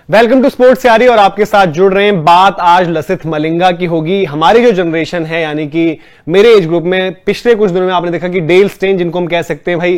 Welcome to sports यारी और आपके साथ जुड़ रहे हैं। बात आज लसिथ मलिंगा की होगी। हमारी जो जनरेशन है यानी कि मेरे एज ग्रुप में पिछले कुछ दिनों में आपने देखा कि डेल स्टेन, जिनको हम कह सकते हैं भाई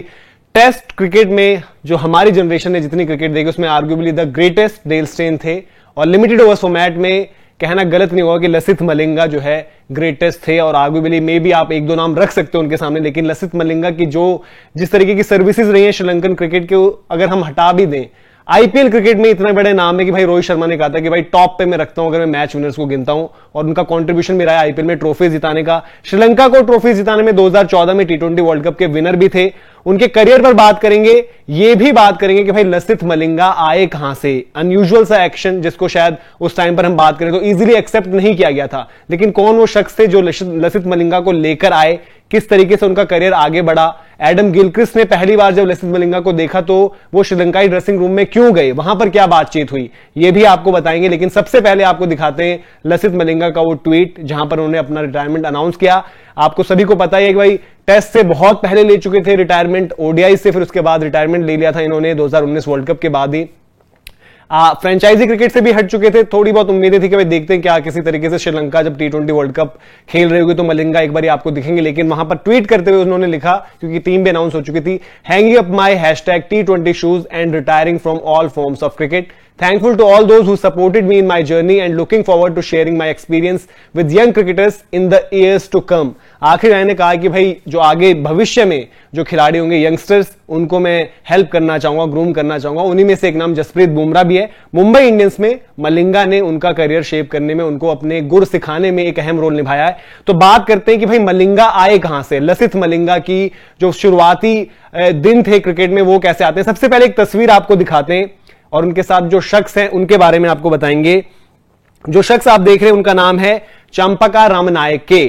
टेस्ट क्रिकेट में जो हमारी जनरेशन ने जितनी क्रिकेट देखी उसमें arguably the greatest Dale Steyn थे। और लिमिटेड ओवर्स फॉर्मेट में कहना गलत नहीं होगा कि लसिथ मलिंगा जो है ग्रेटेस्ट थे और आर्ग्यूबली मे भी आप एक दो नाम रख सकते हो उनके सामने, लेकिन लसिथ मलिंगा की जिस तरीके की सर्विसेज रही है श्रीलंकन क्रिकेट के, अगर हम हटा भी दें, आईपीएल क्रिकेट में इतना बड़े नाम है कि भाई रोहित शर्मा ने कहा था कि भाई टॉप पे मैं रखता हूं अगर मैं मैच विनर्स को गिनता हूं, और उनका कंट्रीब्यूशन भी रहा है आईपीएल में ट्रॉफी जिताने का। श्रीलंका को ट्रॉफी जिताने में 2014 में टी20 वर्ल्ड कप के विनर भी थे। उनके करियर पर बात करेंगे, ये भी बात करेंगे कि भाई लसिथ मलिंगा आए कहां से। अनयूजुअल सा एक्शन जिसको शायद उस टाइम पर हम बात करें तो इजीली एक्सेप्ट नहीं किया गया था, लेकिन कौन वो शख्स थे जो लसिथ मलिंगा को लेकर आए, किस तरीके से उनका करियर आगे बढ़ा। एडम गिलक्रिस्ट ने पहली बार जब लसिथ मलिंगा को देखा तो वो श्रीलंकाई ड्रेसिंग रूम में क्यों गए, वहां पर क्या बातचीत हुई, ये भी आपको बताएंगे। लेकिन सबसे पहले आपको दिखाते हैं लसिथ मलिंगा का वो ट्वीट जहां पर उन्होंने अपना रिटायरमेंट अनाउंस किया। आपको सभी को पता है कि भाई टेस्ट से बहुत पहले ले चुके थे रिटायरमेंट, ओडीआई से फिर उसके बाद रिटायरमेंट ले लिया था इन्होंने 2019 वर्ल्ड कप के बाद ही। फ्रेंचाइजी क्रिकेट से भी हट चुके थे। थोड़ी बहुत उम्मीदें थी कि भाई देखते हैं क्या किसी तरीके से श्रीलंका जब टी20 वर्ल्ड कप खेल रही होगी तो मलिंगा एक बार आपको दिखेंगे, लेकिन वहां पर ट्वीट करते हुए उन्होंने लिखा, क्योंकि टीम भी अनाउंस हो चुकी थी, hanging up my hashtag T20 shoes and retiring from all forms of cricket. Thankful to all those who supported me in my journey and looking forward to sharing my experience with young cricketers in the years to come। आखिर मैंने कहा कि भाई जो आगे भविष्य में जो खिलाड़ी होंगे यंगस्टर्स, उनको मैं हेल्प करना चाहूंगा, ग्रूम करना चाहूंगा। उन्हीं में से एक नाम जसप्रीत बुमराह भी है। मुंबई इंडियंस में मलिंगा ने उनका करियर शेप करने में, उनको अपने गुर सिखाने में एक अहम रोल निभाया है। तो बात करते हैं कि भाई मलिंगा आए कहां से। लसिथ मलिंगा की जो शुरुआती दिन थे क्रिकेट में वो कैसे आते हैं। सबसे पहले एक तस्वीर आपको दिखाते हैं और उनके साथ जो शख्स हैं उनके बारे में आपको बताएंगे। जो शख्स आप देख रहे हैं उनका नाम है चंपका रामनायके।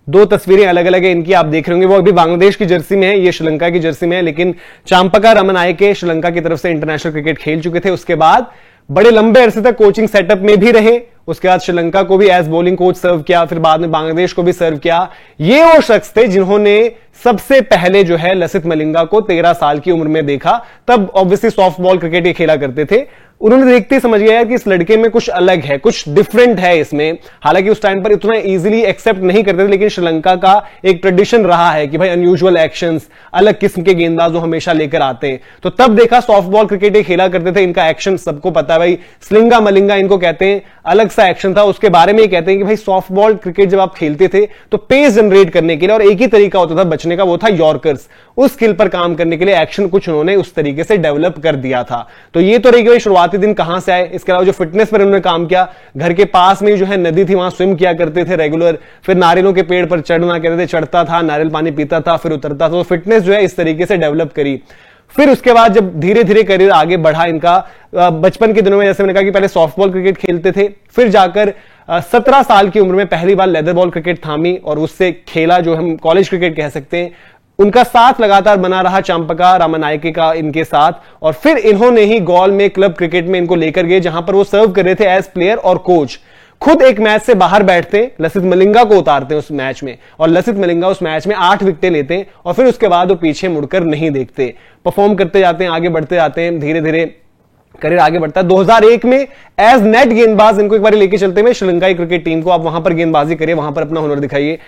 दो तस्वीरें अलग अलग है इनकी, आप देख रहे होंगे। वो अभी बांग्लादेश की जर्सी में है, ये श्रीलंका की जर्सी में है, लेकिन चंपका रामनायके श्रीलंका की तरफ से इंटरनेशनल क्रिकेट खेल चुके थे। उसके बाद बड़े लंबे अरसे तक कोचिंग सेटअप में भी रहे। उसके बाद श्रीलंका को भी एज बॉलिंग कोच सर्व किया, फिर बाद में बांग्लादेश को भी सर्व किया। ये वो शख्स थे जिन्होंने सबसे पहले जो है लसिथ मलिंगा को 13 साल की उम्र में देखा। तब ऑब्वियसली सॉफ्ट बॉल क्रिकेट ही खेला करते थे। उन्होंने देखते ही समझ गया कि इस लड़के में कुछ अलग है, कुछ डिफरेंट है इसमें। हालांकि उस टाइम पर इतना इजीली एक्सेप्ट नहीं करते थे, लेकिन श्रीलंका का एक ट्रेडिशन रहा है कि भाई अनयूजुअल एक्शंस, अलग किस्म के गेंदबाज जो हमेशा लेकर आते हैं। तो तब देखा सॉफ्ट बॉल क्रिकेट ही खेला करते थे। इनका एक्शन सबको पता है भाई, स्लिंगा मलिंगा इनको कहते हैं। अलग सा एक्शन था। उसके बारे में कहते हैं कि भाई सॉफ्ट बॉल क्रिकेट जब आप खेलते थे तो पेस जनरेट करने के लिए और एक ही तरीका होता था बचने का, वो था यॉर्कर्स। उस स्किल पर काम करने के लिए एक्शन कुछ उन्होंने उस तरीके से डेवलप कर दिया था। तो ये तो रही कि शुरुआती दिन कहां से आए। इसके अलावा जो फिटनेस पर उन्होंने काम किया, घर के पास में जो है नदी थी वहां स्विम किया करते थे रेगुलर। फिर नारियलों के पेड़ पर चढ़ना कहते थे, चढ़ता था, नारियल पानी पीता था, फिर उतरता था। तो फिटनेस जो है इस तरीके से डेवलप करी। फिर उसके बाद जब धीरे धीरे करियर आगे बढ़ा इनका, बचपन के दिनों में जैसे मैंने कहा कि पहले सॉफ्टबॉल क्रिकेट खेलते थे, फिर जाकर 17 साल की उम्र में पहली बार लेदर बॉल क्रिकेट थामी और उससे खेला जो हम कॉलेज क्रिकेट कह सकते हैं। उनका साथ लगातार बना रहा चंपका रामनायके का इनके साथ, और फिर इन्होंने ही गॉल में क्लब क्रिकेट में इनको लेकर गए जहां पर वो सर्व कर रहे थे एज प्लेयर और कोच। खुद एक मैच से बाहर बैठते, लसिथ मलिंगा को उतारते उस मैच में, और लसिथ मलिंगा उस मैच में 8 विकेटें लेते हैं और फिर उसके बाद वो पीछे मुड़कर नहीं देखते, परफॉर्म करते जाते हैं, आगे बढ़ते जाते हैं, धीरे धीरे करियर आगे बढ़ता है। 2001 में एज नेट गेंदबाज इनको एक बार लेके चलते हैं श्रीलंकाई क्रिकेट टीम को, आप वहां पर गेंदबाजी करिए, वहां पर अपना हुनर दिखाइए।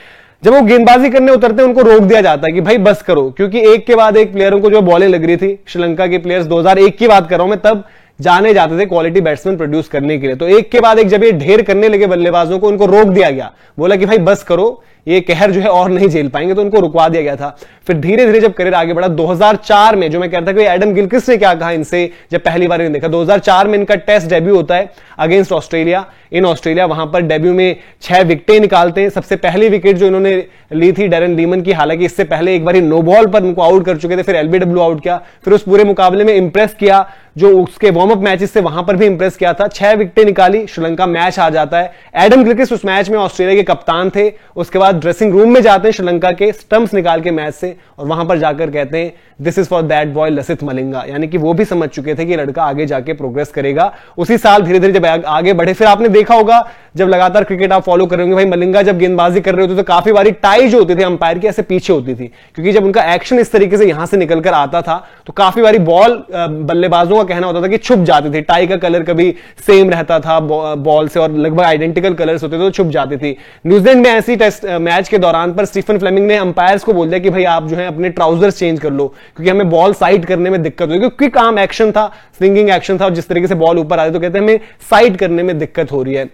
जब वो गेंदबाजी करने उतरते हैं उनको रोक दिया जाता है कि भाई बस करो, क्योंकि एक के बाद एक प्लेयरों को जो बॉलें लग रही थी, श्रीलंका के प्लेयर्स 2001 की बात कर रहा हूं मैं, तब जाने जाते थे क्वालिटी बैट्समैन प्रोड्यूस करने के लिए। तो एक के बाद एक जब ये ढेर करने लगे बल्लेबाजों को, उनको रोक दिया गया, बोला कि भाई बस करो, ये कहर जो है और नहीं झेल पाएंगे, तो उनको रुकवा दिया गया था। फिर धीरे धीरे जब करियर आगे बढ़ा 2004 में, जो मैं कहता था कि एडम गिलक्रिस्ट ने क्या कहा इनसे जब पहली बार इन्हें देखा, 2004 में इनका टेस्ट डेब्यू होता है अगेंस्ट ऑस्ट्रेलिया, इन ऑस्ट्रेलिया। वहां पर डेब्यू में 6 विकेटें निकालते हैं। सबसे पहली विकेट जो इन्होंने ली थी डैरेन लीमन की, हालांकि इससे पहले एक बार नो बॉल पर उनको आउट कर चुके थे, फिर एलबीडब्ल्यू आउट किया, फिर उस पूरे मुकाबले में इंप्रेस किया, जो उसके वार्म अप मैचेस से वहां पर भी इंप्रेस किया था। 6 विकेटें निकाली, श्रीलंका मैच आ जाता है। एडम गिलक्रिस्ट उस मैच में ऑस्ट्रेलिया के कप्तान थे। उसके बाद ड्रेसिंग रूम में जाते हैं श्रीलंका के, स्टंप्स निकाल के मैच से, हैं और वहां पर जाकर कहते हैं this is for that boy Lasith Malinga, यानी कि वो भी समझ चुके थे कि लड़का आगे जाके प्रोग्रेस करेगा। उसी साल धीरे धीरे जब आगे बढ़े, फिर आपने देखा होगा जब लगातार क्रिकेट आप फॉलो कर रहे होंगे, भाई मलिंगा जब गेंदबाजी कर रहे होते तो काफी बारी टाई जो होती थी अंपायर की ऐसे पीछे होती थी, क्योंकि जब उनका एक्शन इस तरीके से यहां से निकलकर आता था तो काफी बारी बॉल बल्लेबाजों का कहना होता था कि छुप जाती थी, टाई का कलर कभी सेम रहता था बॉल से और लगभग आइडेंटिकल कलर्स होते थे तो छुप जाती थी। न्यूजीलैंड में ऐसी टेस्ट मैच के दौरान पर स्टीफन फ्लेमिंग ने अंपायर्स को बोल दिया कि भाई आप जो है अपने ट्राउजर्स चेंज कर लो, क्योंकि हमें बॉल साइड करने में दिक्कत होगी, क्योंकि क्विक आर्म एक्शन था, स्विंगिंग एक्शन था और जिस तरीके से बॉल ऊपर आ रही तो कहते हैं हमें साइड करने में दिक्कत हो रही है।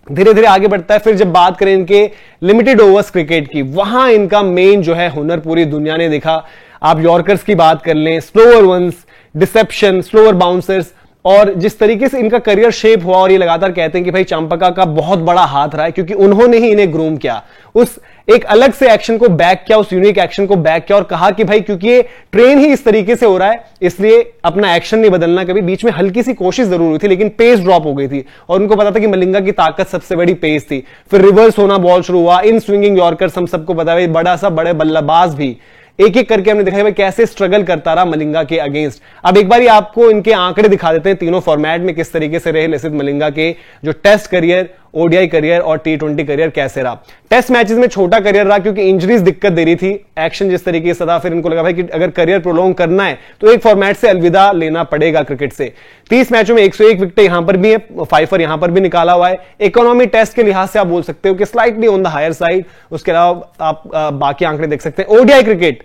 धीरे धीरे आगे बढ़ता है। फिर जब बात करें इनके लिमिटेड ओवर्स क्रिकेट की, वहां इनका मेन जो है हुनर पूरी दुनिया ने देखा। आप यॉर्कर्स की बात कर लें, slower ones, deception, slower bouncers, और जिस तरीके से इनका करियर शेप हुआ, और ये लगातार कहते हैं कि भाई चंपका का बहुत बड़ा हाथ रहा है, क्योंकि उन्होंने ही इन्हें ग्रूम किया, उस एक अलग से एक्शन को बैक किया, उस यूनिक एक्शन को बैक किया और कहा कि भाई क्योंकि ये ट्रेन ही इस तरीके से हो रहा है इसलिए अपना एक्शन नहीं बदलना। कभी बीच में हल्की सी कोशिश जरूर हुई थी लेकिन पेस ड्रॉप हो गई थी और उनको पता था कि मलिंगा की ताकत सबसे बड़ी पेस थी। फिर रिवर्स होना बॉल शुरू हुआ, इन स्विंगिंग यॉर्कर्स, हम सबको पता है बड़ा सा बड़े बल्लेबाज भी एक एक करके हमने देखा भाई कैसे स्ट्रगल करता रहा मलिंगा के अगेंस्ट। अब एक बार आपको इनके आंकड़े दिखा देते हैं तीनों फॉर्मेट में किस तरीके से रहे लसिथ मलिंगा के जो टेस्ट करियर, ओडीआई करियर और टी20 करियर कैसे रहा। टेस्ट मैचेस में छोटा करियर रहा क्योंकि इंजरीज दिक्कत दे रही थी, एक्शन जिस तरीके से था, फिर इनको लगा भाई कि अगर करियर प्रोलॉन्ग करना है तो एक फॉर्मेट से अलविदा लेना पड़ेगा क्रिकेट से। 30 मैचों में 101 विकेट यहां पर भी है, फाइफर यहां पर भी निकाला हुआ है। इकोनॉमी टेस्ट के लिहाज से आप बोल सकते हो कि slightly on the higher side. उसके अलावा आप बाकी आंकड़े देख सकते हैं। ओडीआई क्रिकेट,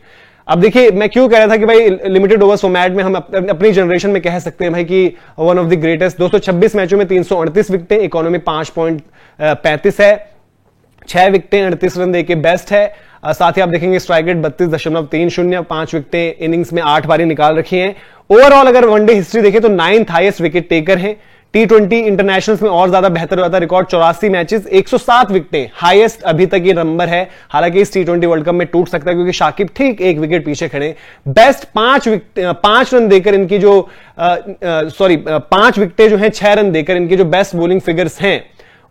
अब देखिए मैं क्यों कह रहा था कि भाई लिमिटेड ओवर्स फॉर्मेट में हम अपनी जनरेशन में कह सकते हैं भाई कि वन ऑफ द ग्रेटेस्ट। 226 मैचों में 338 विकेटें, इकोनॉमी 5.35 है, 6 विकेटें 38 रन देके बेस्ट है। साथ ही आप देखेंगे स्ट्राइक रेट 32.30, 5 विकेटें इनिंग्स में 8 बारी निकाल रखी हैं। ओवरऑल अगर वनडे हिस्ट्री देखें तो 9th हाईएस्ट विकेट टेकर है। टी20 इंटरनेशनल्स में और ज्यादा बेहतर हुआ था, रिकॉर्ड 84 मैचेस, 107 विकेटें, हाईएस्ट अभी तक ये नंबर है। हालांकि इस टी20 वर्ल्ड कप में टूट सकता है क्योंकि शाकिब ठीक 1 विकेट पीछे खड़े। बेस्ट 5 रन देकर इनकी जो 5 विकेटें जो हैं 6 रन देकर इनकी जो बेस्ट बॉलिंग फिगर्स हैं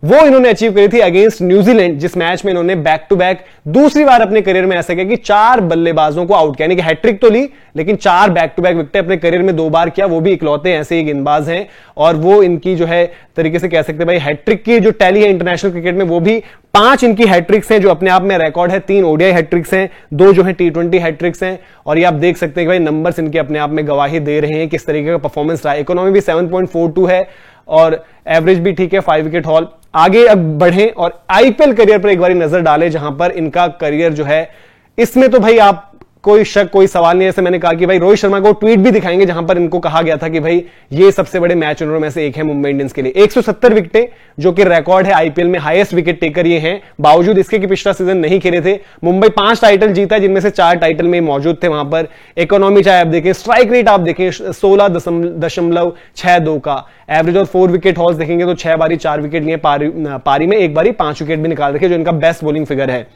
वो इन्होंने अचीव करी थी अगेंस्ट न्यूजीलैंड, जिस मैच में इन्होंने बैक टू बैक दूसरी बार अपने करियर में ऐसा किया कि 4 बल्लेबाजों को आउट किया, यानी कि हैट्रिक तो ली लेकिन 4 बैक टू बैक विकेट अपने करियर में 2 बार किया। वो भी इकलौते ऐसे ही गेंदबाज हैं और वो इनकी जो है तरीके से कह सकते हैं भाई हैट्रिक की जो टैली है इंटरनेशनल क्रिकेट में वो भी 5 इनकी हैट्रिक्स हैं जो अपने आप में रिकॉर्ड है। 3 ओडीआई हैट्रिक्स हैं, 2 जो है टी20 हैट्रिक्स हैं। और ये आप देख सकते हैं कि भाई नंबर्स इनके अपने आप में गवाही दे रहे हैं किस तरीके का परफॉर्मेंस रहा है। इकोनॉमी भी 7.42 है और एवरेज भी ठीक है, 5 विकेट हॉल। आगे अब बढ़ें और आईपीएल करियर पर एक बार नजर डालें जहां पर इनका करियर जो है, इसमें तो भाई आप कोई शक कोई सवाल नहीं है। जैसे मैंने कहा कि भाई रोहित शर्मा को ट्वीट भी दिखाएंगे जहां पर इनको कहा गया था कि भाई ये सबसे बड़े मैच विनरों में से एक है मुंबई इंडियंस के लिए। 170 विकेटें जो कि रिकॉर्ड है आईपीएल में, हाईएस्ट विकेट टेकर ये हैं, बावजूद इसके कि पिछला सीजन नहीं खेले थे। मुंबई 5 टाइटल जीता जिनमें से 4 टाइटल में मौजूद थे वहां पर। इकोनॉमी चाहे आप देखें, स्ट्राइक रेट आप देखें 16.62 का, एवरेज और 4 विकेट हॉल्स देखेंगे तो 6 बारी 4 विकेट लिए पारी में, 1 बारी 5 विकेट भी निकाल रखे जो इनका बेस्ट बॉलिंग फिगर है।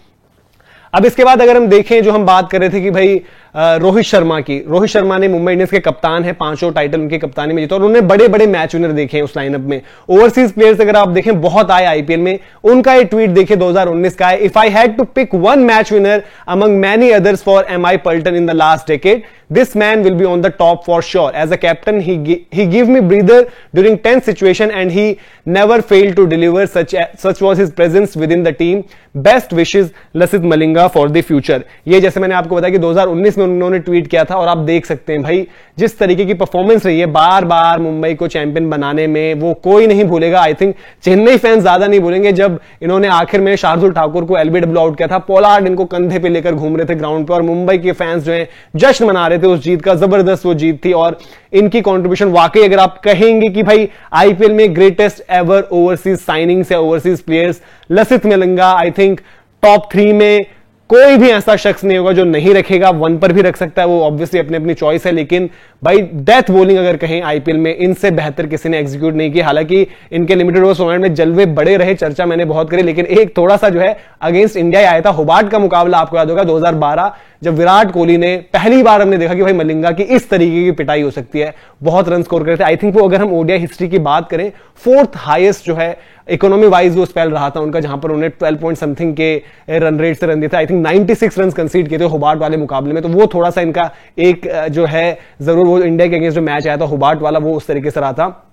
अब इसके बाद अगर हम देखें जो हम बात कर रहे थे कि भाई रोहित शर्मा की, रोहित शर्मा ने मुंबई इंडियंस के कप्तान है, 5 टाइटल उनकी कप्तानी में जीता और उन्होंने बड़े बड़े मैच विनर देखे हैं उस लाइनअप में। ओवरसीज प्लेयर्स अगर आप देखें बहुत आए आईपीएल में, उनका एक ट्वीट देखिए 2019 का है, if I had to pick one match winner among many others for MI Paltan in the last decade, this man will be on the top for sure. As a captain, he gave me breather during tense situation and he never failed to deliver. Such was his presence within the team. Best wishes Lasith Malinga for the future. ये जैसे मैंने आपको बताया कि 2019 में उन्होंने tweet किया था और आप देख सकते हैं भाई जिस तरीके की परफॉर्मेंस रही है बार बार मुंबई को चैंपियन बनाने में, वो कोई नहीं भूलेगा। आई थिंक चेन्नई फैंस ज्यादा नहीं भूलेंगे जब इन्होंने आखिर में शार्दुल ठाकुर को एलबीडब्ल्यू आउट किया था। पोलार्ड इनको कंधे पे लेकर घूम रहे थे ग्राउंड पे और मुंबई के फैंस जो है जश्न मना रहे थे उस जीत का। जबरदस्त वो जीत थी और इनकी कंट्रीब्यूशन वाकई अगर आप कहेंगे कि भाई आईपीएल में ग्रेटेस्ट एवर ओवरसीज साइनिंग्स या overseas players, Lasith Malinga I think top 3 में कोई भी ऐसा शख्स नहीं होगा जो नहीं रखेगा। 1 पर भी रख सकता है, वो ऑब्वियसली अपनी अपनी चॉइस है, लेकिन भाई डेथ बॉलिंग अगर कहें आईपीएल में इनसे बेहतर किसी ने एग्जीक्यूट नहीं की। हालांकि इनके लिमिटेड ओवर्स फॉर्मेट में जलवे बड़े रहे, चर्चा मैंने बहुत करी, लेकिन एक थोड़ा सा जो है अगेंस्ट इंडिया आया था होबार्ट का मुकाबला, आपको याद होगा 2012 जब विराट कोहली ने पहली बार हमने देखा कि भाई मलिंगा की इस तरीके की पिटाई हो सकती है, बहुत रन स्कोर करे थे। आई थिंक वो अगर हम ओडीआई हिस्ट्री की बात करें 4th हाईएस्ट जो है इकोनॉमी वाइज वो स्पेल रहा था उनका, जहां पर उन्होंने 12 पॉइंट समथिंग के रन रेट से रन दिए थे। आई थिंक 96 रन कंसीड किए थे होबार्ट वाले मुकाबले में, तो वो थोड़ा सा इनका एक जो है जरूर वो इंडिया के अगेंस्ट जो मैच आया था होबार्ट वाला, वो उस तरीके से रहा था।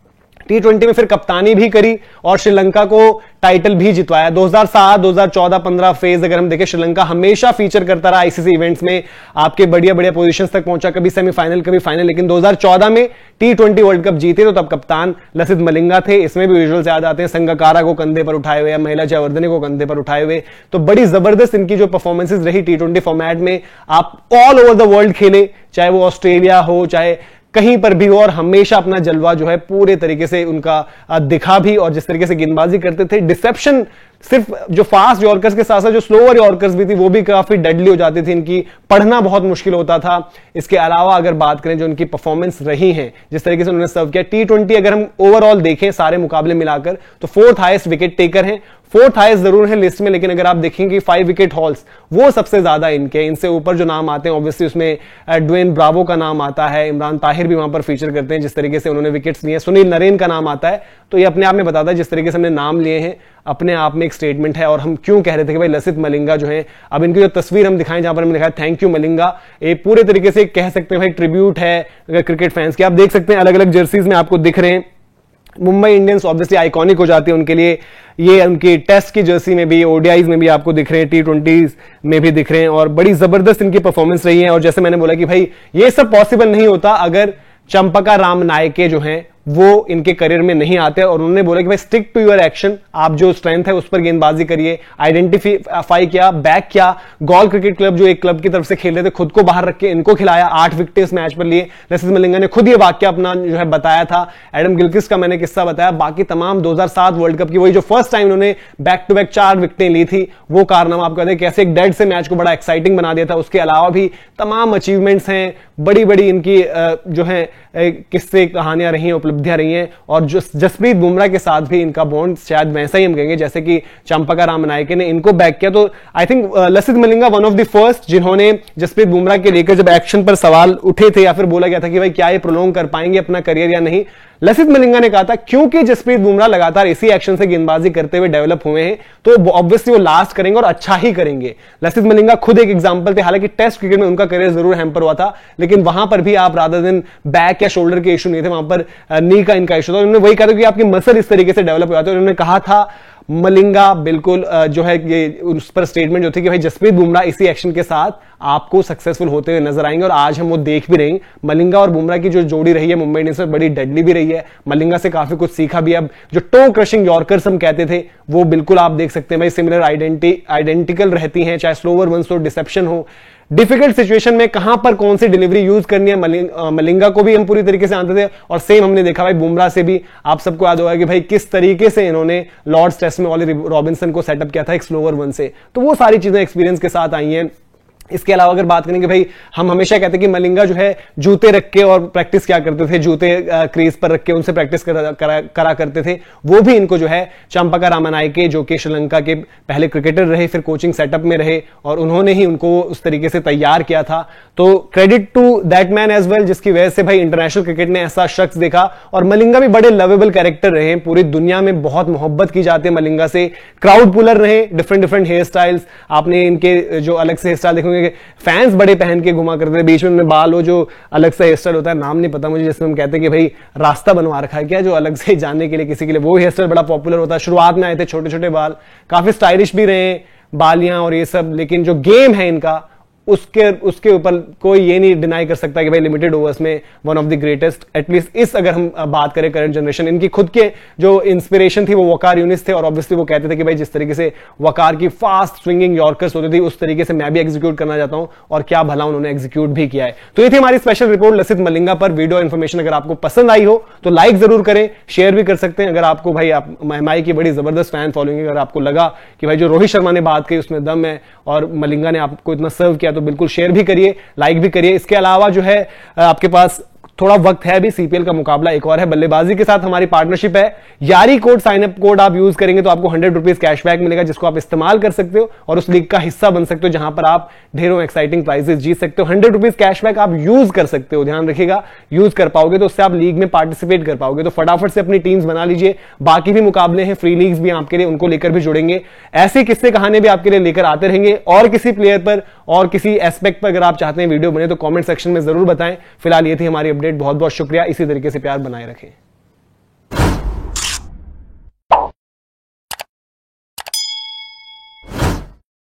T20 में फिर कप्तानी भी करी और श्रीलंका को टाइटल भी जितवाया। 2007, 2014, 15 फेज अगर हम देखें, श्रीलंका हमेशा फीचर करता रहा आईसीसी इवेंट्स में, आपके बढ़िया बढ़िया पोजीशंस तक पहुंचा, कभी सेमीफाइनल कभी फाइनल। लेकिन 2014 में T20 वर्ल्ड कप जीते तो तब कप्तान लसिथ मलिंगा थे। इसमें भी विजुअल्स याद आते हैं, संगकारा को कंधे पर उठाए हुए या महिला जयवर्धने को कंधे पर उठाए हुए। तो बड़ी जबरदस्त इनकी जो परफॉर्मेंसेज रही T20 फॉर्मेट में। आप ऑल ओवर द वर्ल्ड खेले, चाहे वो ऑस्ट्रेलिया हो चाहे कहीं पर भी हो, और हमेशा अपना जलवा जो है पूरे तरीके से उनका दिखा भी। और जिस तरीके से गेंदबाजी करते थे, डिसेप्शन सिर्फ जो फास्ट यॉर्कर्स के साथ साथ जो स्लोअर यॉर्कर्स भी थी वो भी काफी डेडली हो जाती थी, इनकी पढ़ना बहुत मुश्किल होता था। इसके अलावा अगर बात करें जो इनकी परफॉर्मेंस रही है, जिस तरीके से उन्होंने सर्व किया T20, अगर हम ओवरऑल देखें सारे मुकाबले मिलाकर, तो 4th हाईएस्ट विकेट टेकर हैं, 4th हाईएस्ट जरूर है लिस्ट में, लेकिन अगर आप देखेंगे 5 विकेट हॉल्स वो सबसे ज्यादा इनके। इनसे ऊपर जो नाम आते हैं ऑब्वियसली उसमें ड्वेन ब्रावो का नाम आता है, इमरान ताहिर भी वहां पर फीचर करते हैं जिस तरीके से उन्होंने विकेट्स लिए, सुनील नरेन का नाम आता है। तो ये अपने आप में बताता है जिस तरीके से हमने नाम लिए हैं अपने आप में एक स्टेटमेंट है। और हम क्यों कह रहे थे कि भाई लसिथ मलिंगा जो है, अब इनकी जो तस्वीर हम दिखाएं जहां पर हमने लिखा है थैंक यू मलिंगा, ये पूरे तरीके से कह सकते हैं भाई ट्रिब्यूट है अगर क्रिकेट फैंस की। आप देख सकते हैं अलग अलग जर्सीज में आपको दिख रहे हैं। मुंबई इंडियंस ऑब्वियसली आइकॉनिक हो जाती है उनके लिए, ये उनकी टेस्ट की जर्सी में भी, ओडीआईज में भी आपको दिख रहे हैं, T20 में भी दिख रहे हैं, और बड़ी जबरदस्त इनकी परफॉर्मेंस रही है। और जैसे मैंने बोला कि भाई ये सब पॉसिबल नहीं होता अगर चंपका राम नायके जो हैं वो इनके करियर में नहीं आते। और उन्होंने बोला कि भाई स्टिक टू योर एक्शन, आप जो स्ट्रेंथ है उस पर गेंदबाजी करिए। आइडेंटिफाई किया, बैक किया। गॉल क्रिकेट क्लब जो एक क्लब की तरफ से खेल रहे थे, खुद को बाहर रख के इनको खिलाया, 8 विकेट इस मैच पर लिए। लसिथ मलिंगा ने खुद ये वाक्य अपना जो है बताया था। एडम गिलक्रिस्ट का मैंने किस्सा बताया। बाकी तमाम 2007 वर्ल्ड कप की वही जो फर्स्ट टाइम उन्होंने बैक टू बैक 4 विकेटें ली थी, वो कारनामा आपको कहते कैसे एक डेड से मैच को बड़ा एक्साइटिंग बना दिया था। उसके अलावा भी तमाम अचीवमेंट्स हैं, बड़ी बड़ी इनकी जो है किस्से कहानियां रही हैं, उपलब्धियां रही हैं। और जसप्रीत बुमराह के साथ भी इनका बॉन्ड शायद वैसा ही हम कहेंगे जैसे कि चंपका राम नायके ने इनको बैक किया। तो I think Lasith Malinga one of the first जिन्होंने जसप्रीत बुमराह के लेकर जब एक्शन पर सवाल उठे थे या फिर बोला गया था कि भाई क्या ये प्रोलॉन्ग कर पाएंगे अपना करियर या नहीं, लसिथ मलिंगा ने कहा था क्योंकि जसप्रीत बुमराह लगातार इसी एक्शन से गेंदबाजी करते हुए डेवलप हुए हैं तो ऑब्वियसली वो लास्ट करेंगे और अच्छा ही करेंगे। लसिथ मलिंगा खुद एक एग्जांपल थे। हालांकि टेस्ट क्रिकेट में उनका करियर जरूर हैम्पर हुआ था, लेकिन वहां पर भी आप रादर देन बैक या शोल्डर के इशू नहीं थे, वहां पर नी का इनका इशू था। उन्होंने वही कहा था कि आपकी मसल इस तरीके से डेवलप हो जाते हैं। उन्होंने कहा था मलिंगा बिल्कुल जो है ये उस पर स्टेटमेंट जो थी कि भाई जसप्रीत बुमराह इसी एक्शन के साथ आपको सक्सेसफुल होते हुए नजर आएंगे। और आज हम वो देख भी रहे हैं। मलिंगा और बुमराह की जो जोड़ी रही है मुंबई इंडियंस में बड़ी डेडली भी रही है। मलिंगा से काफी कुछ सीखा भी। अब जो टो क्रशिंग यॉर्कर्स हम कहते थे वो बिल्कुल आप देख सकते हैं भाई सिमिलर आइडेंटिकल रहती हैं, चाहे स्लोवर वंस हो, डिसेप्शन हो, डिफिकल्ट सिचुएशन में कहां पर कौन सी डिलीवरी यूज करनी है। मलिंगा को भी हम पूरी तरीके से जानते थे और सेम हमने देखा भाई बुमराह से भी। आप सबको याद होगा कि भाई किस तरीके से इन्होंने लॉर्ड्स टेस्ट में ऑली रॉबिन्सन को सेटअप किया था एक स्लोवर वन से। तो वो सारी चीजें एक्सपीरियंस के साथ आई हैं। इसके अलावा अगर बात करेंगे भाई, हम हमेशा कहते हैं कि मलिंगा जो है जूते रख के और प्रैक्टिस क्या करते थे, जूते क्रीज पर रख के उनसे प्रैक्टिस करा करते थे। वो भी इनको जो है चंपका रामनायके जो कि श्रीलंका के पहले क्रिकेटर रहे, फिर कोचिंग सेटअप में रहे और उन्होंने ही उनको उस तरीके से तैयार किया था। तो credit to that man as well, जिसकी वजह से भाई इंटरनेशनल क्रिकेट ने ऐसा शख्स देखा। और मलिंगा भी बड़े लवेबल कैरेक्टर रहे, पूरी दुनिया में बहुत मोहब्बत की जाती है मलिंगा से। क्राउड पुलर रहे, डिफरेंट हेयर स्टाइल्स, आपने इनके जो अलग से हेयर स्टाइल देखोगे, फैंस बड़े पहन के घुमा करते थे, बीच में बाल हो जो अलग से हेयर स्टाइल होता है, नाम नहीं पता मुझे, जिसमें हम कहते हैं कि भाई रास्ता बनवा रखा है क्या जो अलग से जानने के लिए किसी के लिए, वो हेयर स्टाइल बड़ा पॉपुलर होता है। शुरुआत में आए थे छोटे छोटे बाल, काफी स्टाइलिश भी रहे बालियां और ये सब। लेकिन जो गेम है इनका उसके ऊपर कोई ये नहीं डिनाई कर सकता कि भाई लिमिटेड ओवर्स में one of the greatest, at least इस अगर हम बात करें करंट जनरेशन। इनकी खुद के जो इंस्पिरेशन थी वो वकार यूनिस थे और ऑब्वियसली वो कहते थे कि भाई जिस तरीके से वकार की फास्ट स्विंगिंग यॉर्कर्स होती थी उस तरीके से मैं भी एग्जीक्यूट करना चाहता हूं, और क्या भला उन्होंने एग्जीक्यूट भी किया है। तो ये थी हमारी स्पेशल रिपोर्ट लसिथ मलिंगा पर। वीडियो इन्फॉर्मेशन अगर आपको पसंद आई हो तो लाइक जरूर करें, शेयर भी कर सकते हैं। अगर आपको भाई एमआई की बड़ी जबरदस्त फैन फॉलोइंग, अगर आपको लगा कि भाई जो रोहित शर्मा ने बात की उसमें दम है और मलिंगा ने आपको इतना सर्व किया, तो बिल्कुल शेयर भी करिए, लाइक भी करिए। इसके अलावा जो है आपके पास थोड़ा वक्त है, अभी सीपीएल का मुकाबला एक और है। बल्लेबाजी के साथ हमारी पार्टनरशिप है, यारी कोड साइन अप कोड आप यूज करेंगे तो आपको 100 रुपीज कैशबैक मिलेगा, जिसको आप इस्तेमाल कर सकते हो और उस लीग का हिस्सा बन सकते हो, जहां पर आप ढेरों एक्साइटिंग प्राइजेस जीत सकते हो। 100 रुपीज कैशबैक आप यूज कर सकते हो, ध्यान रखिएगा, यूज कर पाओगे तो उससे आप लीग में पार्टिसिपेट कर पाओगे। तो फटाफट से अपनी टीम्स बना लीजिए। बाकी भी मुकाबले हैं, फ्री लीग्स भी आपके लिए, उनको लेकर भी जुड़ेंगे। ऐसे किस्से कहानी भी आपके लिए लेकर आते रहेंगे। और किसी प्लेयर पर और किसी एस्पेक्ट पर अगर आप चाहते हैं वीडियो बने तो कमेंट सेक्शन में जरूर बताएं। फिलहाल ये थी हमारी अपडेट। बहुत बहुत शुक्रिया, इसी तरीके से प्यार बनाए रखें।